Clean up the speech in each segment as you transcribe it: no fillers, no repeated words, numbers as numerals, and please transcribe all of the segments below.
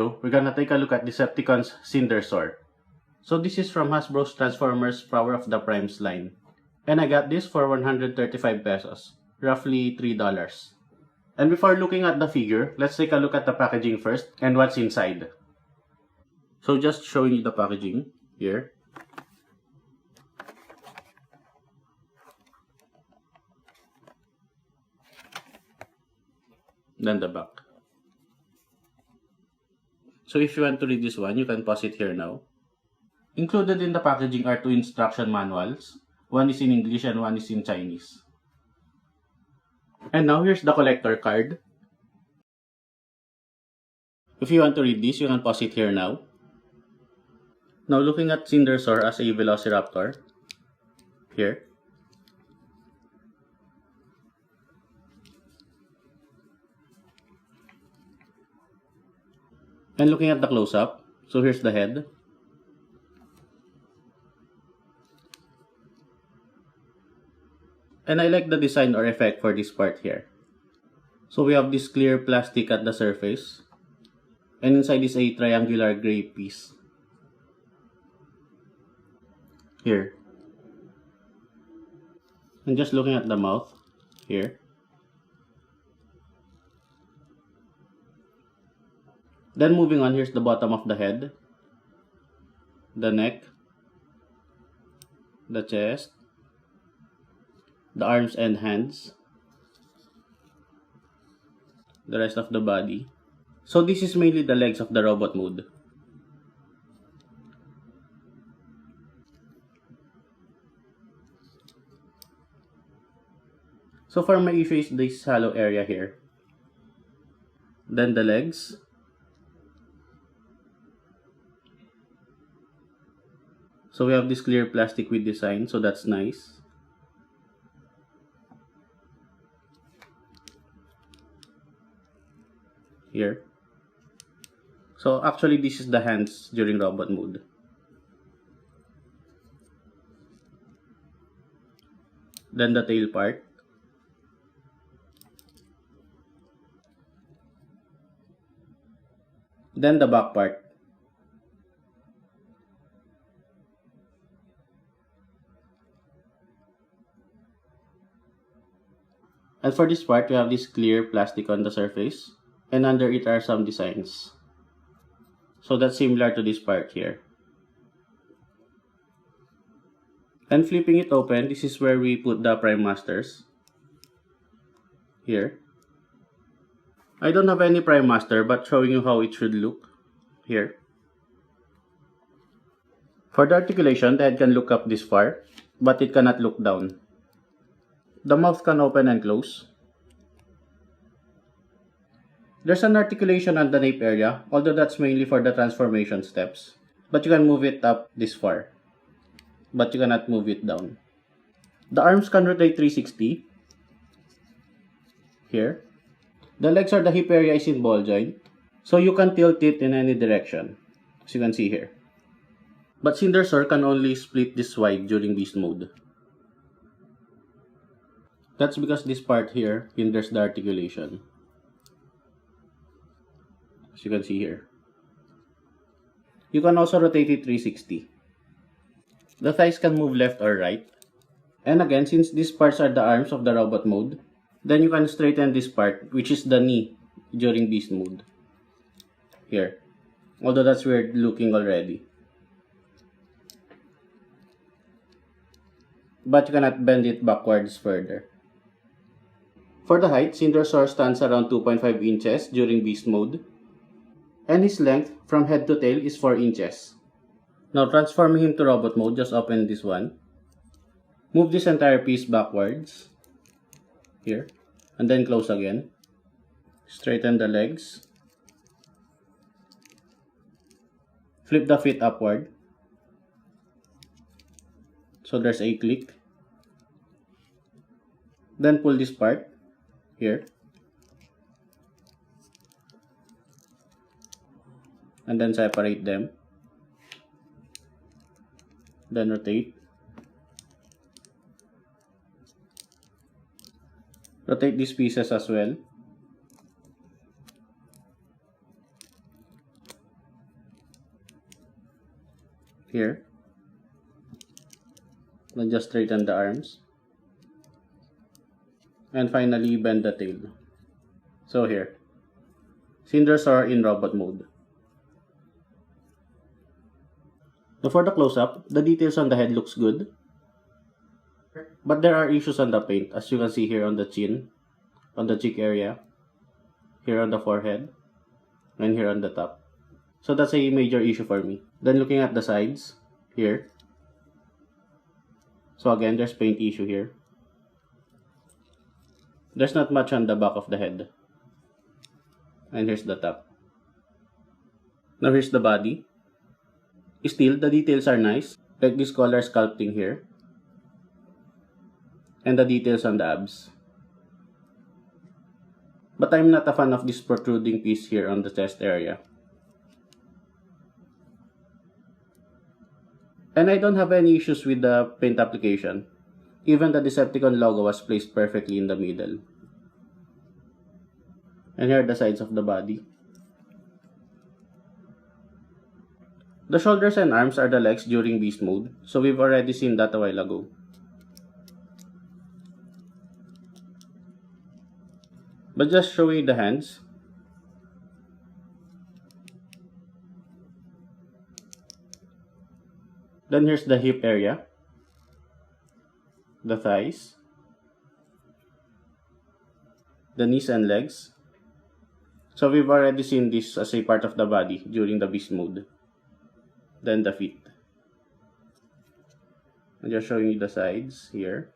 video, we're gonna take a look at Decepticon's Cindersaur. So this is from Hasbro's Transformers Power of the Primes line. And I got this for 135 pesos, roughly $3. And before looking at the figure, let's take a look at the packaging first and what's inside. So just showing you the packaging here. Then the back. So if you want to read this one, you can pause it here now. Included in the packaging are two instruction manuals. One is in English and one is in Chinese. And now here's the collector card. If you want to read this, you can pause it here now. Now looking at Cindersaur as a Velociraptor. Here. And looking at the close-up, so here's the head. And I like the design or effect for this part here. So we have this clear plastic at the surface. And inside is a triangular gray piece. Here. And just looking at the mouth, here. Then moving on, here's the bottom of the head, the neck, the chest, the arms and hands, the rest of the body. So this is mainly the legs of the robot mode. So for my issue is this hollow area here. Then the legs. So we have this clear plastic with design, so that's nice. Here. So actually this is the hands during robot mode. Then the tail part. Then the back part. And for this part, we have this clear plastic on the surface, and under it are some designs. So that's similar to this part here. And flipping it open, this is where we put the Prime Masters. Here. I don't have any Prime Master, but showing you how it should look. Here. For the articulation, the head can look up this far, but it cannot look down. The mouth can open and close. There's an articulation on the nape area, although that's mainly for the transformation steps. But you can move it up this far. But you cannot move it down. The arms can rotate 360. Here. The legs or the hip area is in ball joint, so you can tilt it in any direction, as you can see here. But Cindersaur can only split this wide during beast mode. That's because this part here hinders the articulation, as you can see here. You can also rotate it 360. The thighs can move left or right. And again, since these parts are the arms of the robot mode, then you can straighten this part, which is the knee, during beast mode. Here. Although that's weird looking already. But you cannot bend it backwards further. For the height, Cindersaur stands around 2.5 inches during beast mode. And his length from head to tail is 4 inches. Now transforming him to robot mode, just open this one. Move this entire piece backwards. Here. And then close again. Straighten the legs. Flip the feet upward. So there's a click. Then pull this part. Here. And then separate them. Then rotate. Rotate these pieces as well. here. Then just straighten the arms. And finally, bend the tail. So here, Cindersaur in robot mode. So for the close-up, the details on the head looks good. But there are issues on the paint, as you can see here on the chin, on the cheek area, here on the forehead, and here on the top. So that's a major issue for me. Then looking at the sides, here. So again, there's paint issue here. There's not much on the back of the head. And here's the top. Now here's the body. Still, the details are nice, like this color sculpting here. And the details on the abs. But I'm not a fan of this protruding piece here on the chest area. And I don't have any issues with the paint application. Even the Decepticon logo was placed perfectly in the middle. And here are the sides of the body. The shoulders and arms are the legs during beast mode, so we've already seen that a while ago. But just showing the hands. Then here's the hip area, the thighs, the knees and legs. So we've already seen this as a part of the body during the beast mode. Then the feet. I'm just showing you the sides here.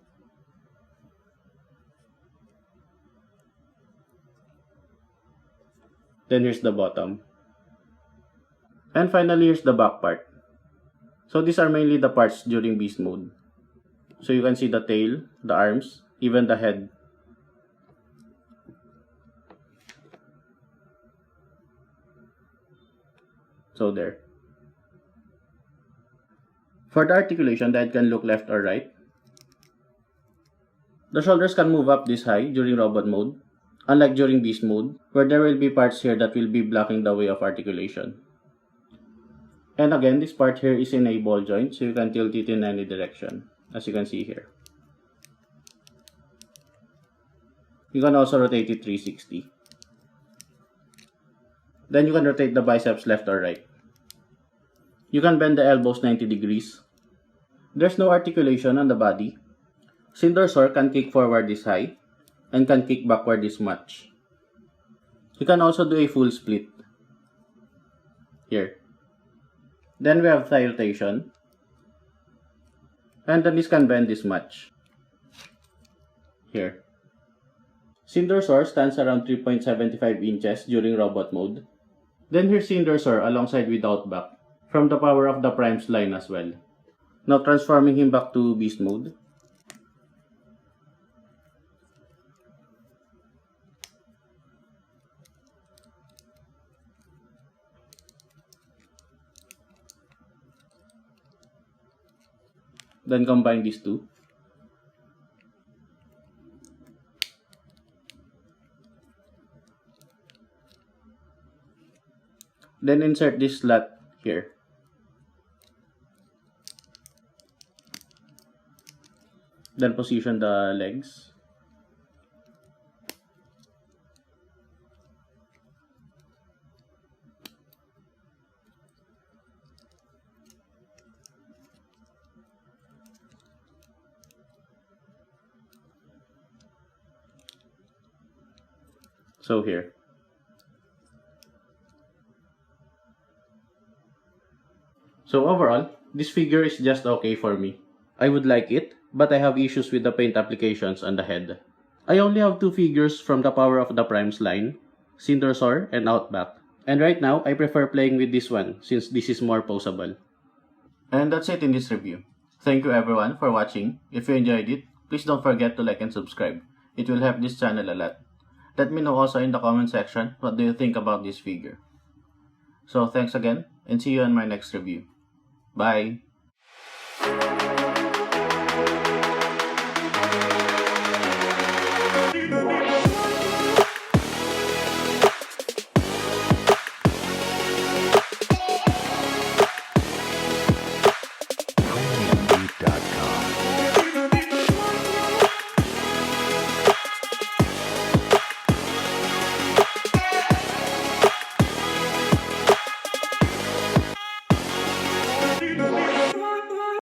Then here's the bottom. And finally, here's the back part. So these are mainly the parts during beast mode. So you can see the tail, the arms, even the head. So there. For the articulation, the head can look left or right. The shoulders can move up this high during robot mode, unlike during beast mode, where there will be parts here that will be blocking the way of articulation. And again, this part here is in a ball joint, so you can tilt it in any direction, as you can see here. You can also rotate it 360. Then you can rotate the biceps left or right. You can bend the elbows 90 degrees. There's no articulation on the body. Cindersaur can kick forward this high, and can kick backward this much. You can also do a full split. Here. Then we have thigh rotation. And the knees can bend this much. Here. Cindersaur stands around 3.75 inches during robot mode. Then here's Cindersaur alongside without back, from the power of the Prime's line as well. Now transforming him back to beast mode. Then combine these two. Then insert this slot here. Then position the legs. So here. So overall, this figure is just okay for me. I would like it, but I have issues with the paint applications on the head. I only have two figures from the Power of the Primes line, Cindersaur and Outback. And right now, I prefer playing with this one since this is more poseable. And that's it in this review. Thank you everyone for watching. If you enjoyed it, please don't forget to like and subscribe. It will help this channel a lot. Let me know also in the comment section what do you think about this figure. So thanks again and see you in my next review. Bye! Thank you.